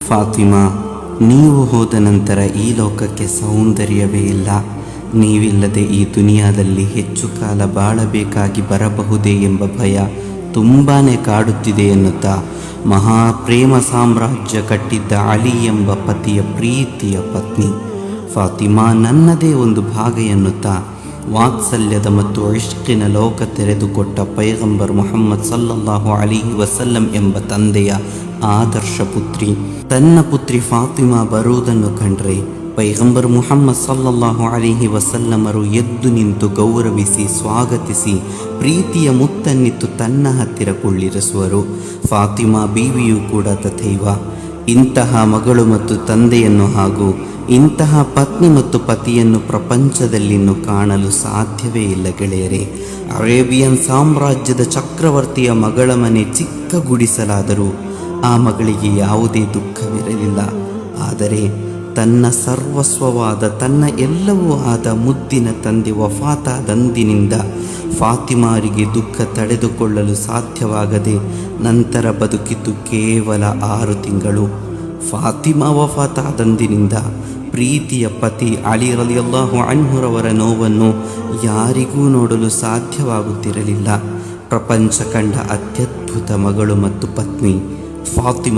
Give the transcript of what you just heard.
ಫಾತಿಮಾ, ನೀವು ಹೋದ ನಂತರ ಈ ಲೋಕಕ್ಕೆ ಸೌಂದರ್ಯವೇ ಇಲ್ಲ. ನೀವಿಲ್ಲದೆ ಈ ದುನಿಯಾದಲ್ಲಿ ಹೆಚ್ಚು ಕಾಲ ಬಾಳಬೇಕಾಗಿ ಬರಬಹುದೇ ಎಂಬ ಭಯ ತುಂಬಾ ಕಾಡುತ್ತಿದೆ ಎನ್ನುತ್ತಾ ಮಹಾಪ್ರೇಮ ಸಾಮ್ರಾಜ್ಯ ಕಟ್ಟಿದ್ದ ಅಲಿ ಎಂಬ ಪತಿಯ ಪ್ರೀತಿಯ ಪತ್ನಿ ಫಾತಿಮಾ ನನ್ನದೇ ಒಂದು ಭಾಗ ಎನ್ನುತ್ತಾ ವಾತ್ಸಲ್ಯದ ಮತ್ತು ಇಷ್ಕಿನ ಲೋಕ ತೆರೆದುಕೊಟ್ಟ ಪೈಗಂಬರ್ ಮುಹಮ್ಮದ್ ಸಲ್ಲಲ್ಲಾಹು ಅಲೈಹಿ ವಸಲ್ಲಂ ಎಂಬ ತಂದೆಯ ಆದರ್ಶ ಪುತ್ರಿ. ತನ್ನ ಪುತ್ರಿ ಫಾತಿಮಾ ಬರುವುದನ್ನು ಕಂಡ್ರೆ ಪೈಗಂಬರ್ ಮುಹಮ್ಮದ್ ಸಲ್ಲಲ್ಲಾಹು ಅಲೈಹಿ ವಸಲ್ಲಮರು ಎದ್ದು ನಿಂತು ಗೌರವಿಸಿ ಸ್ವಾಗತಿಸಿ ಪ್ರೀತಿಯ ಮುತ್ತನ್ನಿತ್ತು ತನ್ನ ಹತ್ತಿರ ಕುಳ್ಳಿರಿಸುವರು. ಫಾತಿಮಾ ಬೀವಿಯೂ ಕೂಡ ತಥೈವ. ಇಂತಹ ಮಗಳು ಮತ್ತು ತಂದೆಯನ್ನು ಹಾಗೂ ಇಂತಹ ಪತ್ನಿ ಮತ್ತು ಪತಿಯನ್ನು ಪ್ರಪಂಚದಲ್ಲಿನ್ನು ಕಾಣಲು ಸಾಧ್ಯವೇ ಇಲ್ಲ ಗೆಳೆಯರೇ. ಅರೇಬಿಯನ್ ಸಾಮ್ರಾಜ್ಯದ ಚಕ್ರವರ್ತಿಯ ಮಗಳ ಮನೆ ಚಿಕ್ಕ ಗುಡಿಸಲಾದರೂ ಆ ಮಗಳಿಗೆ ಯಾವುದೇ ದುಃಖವಿರಲಿಲ್ಲ. ಆದರೆ ತನ್ನ ಸರ್ವಸ್ವವಾದ ತನ್ನ ಎಲ್ಲವೂ ಆದ ಮುದ್ದಿನ ತಂದೆ ವಫಾತಾದಂದಿನಿಂದ ಫಾತಿಮಾರಿಗೆ ದುಃಖ ತಡೆದುಕೊಳ್ಳಲು ಸಾಧ್ಯವಾಗದೆ ನಂತರ ಬದುಕಿತು ಕೇವಲ 6 ತಿಂಗಳು. ಫಾತಿಮಾ ವಫಾತಾದಂದಿನಿಂದ ಪ್ರೀತಿಯ ಪತಿ ಅಲಿ ರಲಿಯಲ್ಲಾಹು ಅನ್ಹುರವರ ನೋವನ್ನು ಯಾರಿಗೂ ನೋಡಲು ಸಾಧ್ಯವಾಗುತ್ತಿರಲಿಲ್ಲ. ಪ್ರಪಂಚ ಕಂಡ ಅತ್ಯದ್ಭುತ ಮಗಳು ಮತ್ತು ಪತ್ನಿ ಫಾತಿಮಾ